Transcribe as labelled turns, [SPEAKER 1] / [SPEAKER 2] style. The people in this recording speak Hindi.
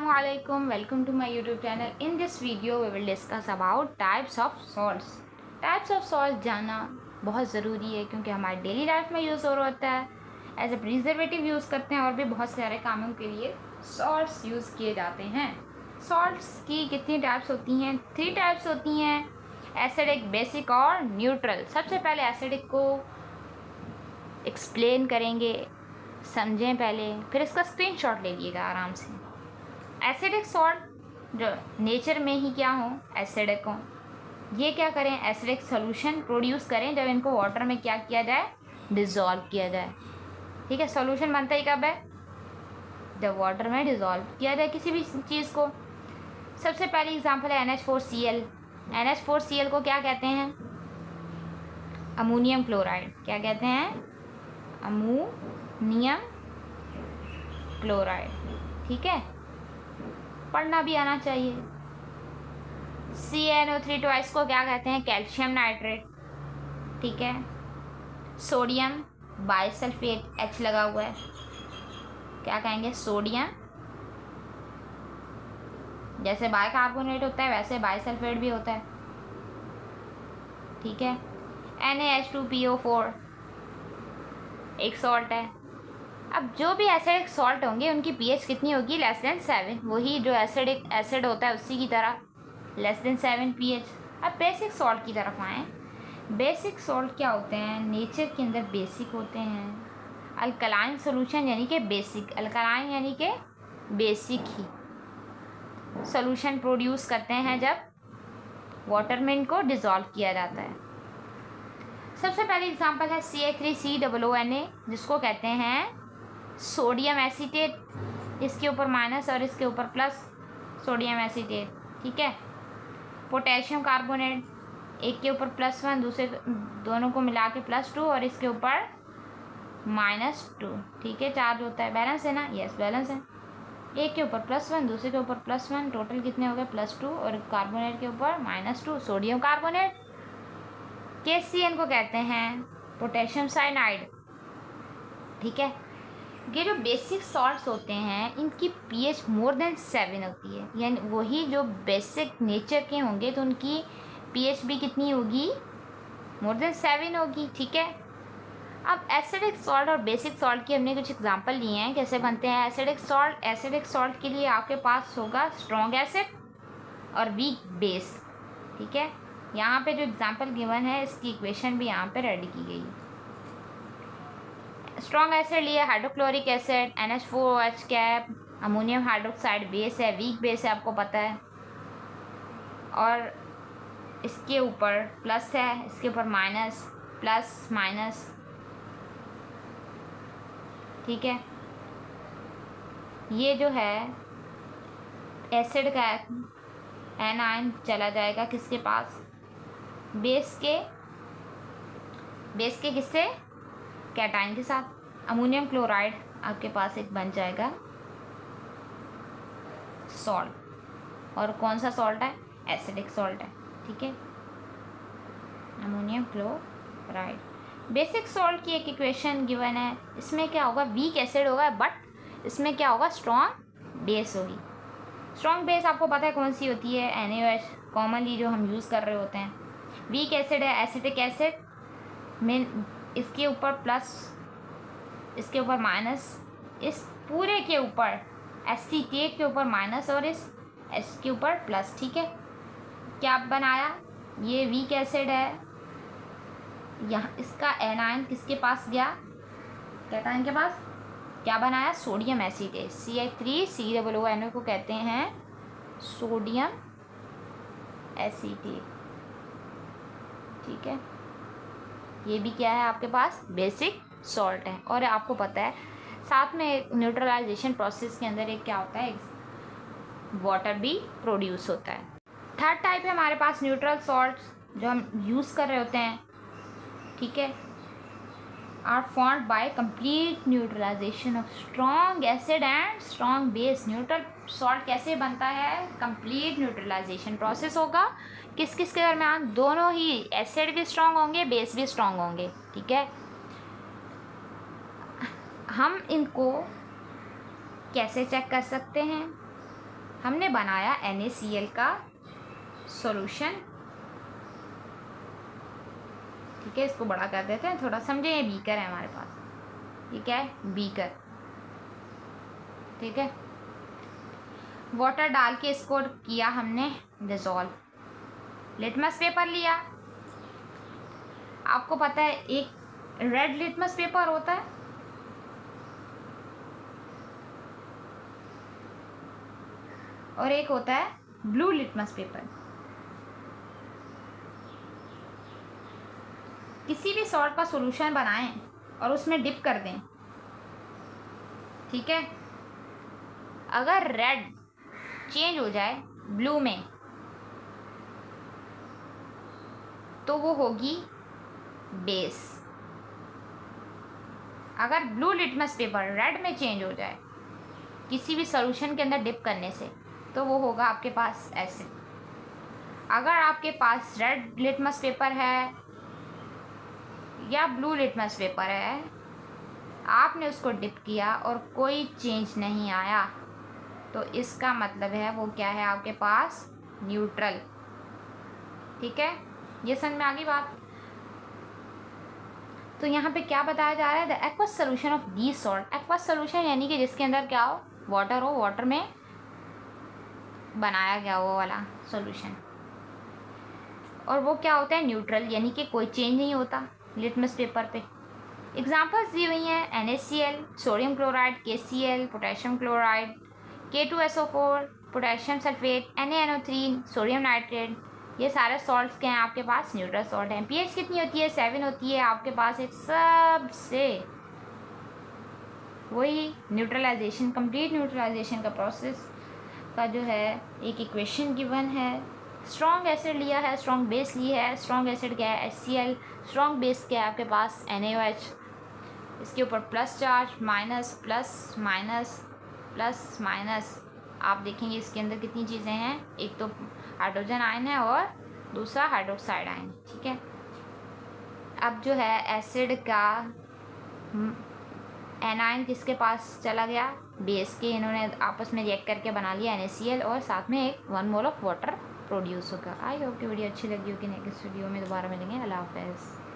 [SPEAKER 1] Assalamualaikum, welcome to my YouTube channel. In this video we will discuss about types of salts. Types of salt जानना बहुत ज़रूरी है क्योंकि हमारे डेली लाइफ में यूज़ हो रहा होता है, एज ए प्रिजर्वेटिव यूज़ करते हैं और भी बहुत सारे कामों के लिए सॉल्ट्स यूज़ किए जाते हैं। सॉल्ट्स की कितनी टाइप्स होती हैं? 3 टाइप्स होती हैं, एसिडिक, बेसिक और न्यूट्रल। सबसे पहले एसिडिक को एक्सप्लेन करेंगे, समझें पहले, फिर इसका स्क्रीनशॉट ले लीजिएगा आराम से। एसिडिक सॉल्ट जो नेचर में ही क्या हो, एसिडिक हो, ये क्या करें, एसिडिक सॉल्यूशन प्रोड्यूस करें जब इनको वाटर में क्या किया जाए, डिज़ोल्व किया जाए। ठीक है, सॉल्यूशन बनता ही कब है, जब वाटर में डिज़ोल्व किया जाए किसी भी चीज़ को। सबसे पहली एग्जांपल है NH4Cl। NH4Cl को क्या कहते हैं, अमोनियम क्लोराइड। क्या कहते हैं, अमोनियम क्लोराइड। ठीक है, पढ़ना भी आना चाहिए। CnO3 ट्वाइस को क्या कहते हैं, कैल्शियम नाइट्रेट। ठीक है, सोडियम बाइसल्फेट, H लगा हुआ है, क्या कहेंगे, सोडियम। जैसे बाइकार्बोनेट होता है वैसे बाइसल्फेट भी होता है। ठीक है, NaH2PO4 एक सॉल्ट है। अब जो भी एसिडिक सॉल्ट होंगे उनकी pH कितनी होगी, <7। वही जो एसिड होता है उसी की तरह <7 pH। अब बेसिक सॉल्ट की तरफ आएँ। बेसिक सॉल्ट क्या होते हैं, नेचर के अंदर बेसिक होते हैं। अल्कलाइन सॉल्यूशन यानी कि बेसिक, अल्कलाइन यानी कि बेसिक ही सॉल्यूशन प्रोड्यूस करते हैं जब वाटर में इनको डिज़ोल्व किया जाता है। सबसे पहली एग्जांपल है CH3COONA, जिसको कहते हैं सोडियम एसीटेट। इसके ऊपर माइनस और इसके ऊपर प्लस, सोडियम एसीटेट। ठीक है, पोटेशियम कार्बोनेट, एक के ऊपर +1, दूसरे दोनों को मिला के +2 और इसके ऊपर -2। ठीक है, चार्ज होता है, बैलेंस है ना, यस बैलेंस है। एक के ऊपर +1, दूसरे के ऊपर +1, टोटल कितने हो गए, +2 और कार्बोनेट के ऊपर -2, सोडियम कार्बोनेट। KCN को कहते हैं पोटेशियम साइनाइड। ठीक है, ये जो बेसिक सॉल्ट्स होते हैं इनकी pH मोर देन 7 होती है, यानी वही जो बेसिक नेचर के होंगे तो उनकी pH भी कितनी होगी, मोर देन 7 होगी। ठीक है, अब एसिडिक सॉल्ट और बेसिक सॉल्ट की हमने कुछ एग्जांपल लिए हैं कैसे बनते हैं एसिडिक सॉल्ट। एसिडिक सॉल्ट के लिए आपके पास होगा स्ट्रॉन्ग एसिड और वीक बेस। ठीक है, यहाँ पे जो एग्जांपल गिवन है इसकी इक्वेशन भी यहाँ पे रेडी की गई है। स्ट्रॉन्ग एसिड लिए hydrochloric acid, NH4OH cap, ammonium hydroxide base है, वीक बेस है आपको पता है, और इसके ऊपर प्लस है, इसके ऊपर माइनस, प्लस माइनस। ठीक है, ये जो है एसिड का एनायन चला जाएगा किसके पास, बेस के किससे, कैटाइन के साथ। अमोनियम क्लोराइड आपके पास एक बन जाएगा सॉल्ट, और कौन सा सॉल्ट है, एसिडिक सॉल्ट है। ठीक है, अमोनियम क्लोराइड। बेसिक सॉल्ट की एक इक्वेशन गिवन है, इसमें क्या होगा, वीक एसिड होगा बट इसमें क्या होगा, स्ट्रॉन्ग बेस होगी। स्ट्रॉन्ग बेस आपको पता है कौन सी होती है, NaOH कॉमनली जो हम यूज़ कर रहे होते हैं। वीक एसिड है एसिटिक एसिड में, इसके ऊपर प्लस, इसके ऊपर माइनस, इस पूरे के ऊपर एसीटेट के ऊपर माइनस और इस एस के ऊपर प्लस। ठीक है, क्या बनाया, ये वीक एसिड है, यहाँ इसका एनायन किसके पास गया, कैटायन के पास, क्या बनाया, सोडियम एसीटेट। CH3COONA को कहते हैं सोडियम एसीटेट। ठीक है, ये भी क्या है आपके पास, बेसिक सॉल्ट है। और आपको पता है साथ में न्यूट्रलाइजेशन प्रोसेस के अंदर एक क्या होता है, वाटर भी प्रोड्यूस होता है। थर्ड टाइप है हमारे पास न्यूट्रल सॉल्ट्स, जो हम यूज़ कर रहे होते हैं। ठीक है, are formed by complete neutralisation of strong acid and strong base. Neutral salt कैसे बनता है, कंप्लीट न्यूट्रलाइजेशन प्रोसेस होगा। किस किस के दरमियान, दोनों ही, एसिड भी स्ट्रॉन्ग होंगे, बेस भी स्ट्रॉन्ग होंगे। ठीक है, हम इनको कैसे चेक कर सकते हैं, हमने बनाया NaCl का सॉल्यूशन। ठीक है, इसको बड़ा कर देते हैं थोड़ा, समझे। ये बीकर है हमारे पास, ये क्या है, बीकर। ठीक है, वाटर डाल के इसको किया हमने डिज़ोल्व। लिटमस पेपर लिया, आपको पता है एक रेड लिटमस पेपर होता है और एक होता है ब्लू लिटमस पेपर। किसी भी सॉल्ट का सॉल्यूशन बनाएं और उसमें डिप कर दें, ठीक है। अगर रेड चेंज हो जाए ब्लू में तो वो होगी बेस। अगर ब्लू लिटमस पेपर रेड में चेंज हो जाए किसी भी सॉल्यूशन के अंदर डिप करने से तो वो होगा आपके पास एसिड। अगर आपके पास रेड लिटमस पेपर है या ब्लू लिटमस पेपर है, आपने उसको डिप किया और कोई चेंज नहीं आया तो इसका मतलब है वो क्या है आपके पास, न्यूट्रल। ठीक है, ये समझ में आ गई बात। तो यहाँ पे क्या बताया जा रहा है, the aqueous solution of the salt. Aqueous solution यानी कि जिसके अंदर क्या हो, वाटर हो, वाटर में बनाया गया वो वाला सॉल्यूशन। और वो क्या होता है, न्यूट्रल, यानी कि कोई चेंज नहीं होता लिटमस पेपर पे। एग्जांपल्स दी हुई हैं NaCl, sodium chloride, KCl, potassium chloride, K2SO4, potassium sulphate, NaNO3, sodium nitrate. ये सारे सॉल्ट्स के हैं आपके पास, न्यूट्रल सॉल्ट हैं। pH कितनी होती है, 7 होती है आपके पास। एक सबसे वही न्यूट्रलाइजेशन, कंप्लीट न्यूट्रलाइजेशन का प्रोसेस का जो है एक इक्वेशन गिवन है। स्ट्रॉन्ग एसिड लिया है, स्ट्रॉन्ग बेस ली है। स्ट्रॉन्ग एसिड क्या है, HCl। स्ट्रॉन्ग बेस क्या है आपके पास, NaOH। इसके ऊपर plus charge, minus, plus minus, plus minus. आप देखेंगे इसके अंदर कितनी चीज़ें हैं, एक तो हाइड्रोजन आयन है और दूसरा हाइड्रोक्साइड आयन। ठीक है, अब जो है एसिड का एनायन किसके पास चला गया, बेस के। इन्होंने आपस में रिएक्ट करके बना लिया NaCl और साथ में एक 1 मोल ऑफ वाटर प्रोड्यूस होगा। आई होप कि वीडियो अच्छी लगी होगी। नेक्स्ट वीडियो में दोबारा मिलेंगे। अल्लाह हाफ़िज़।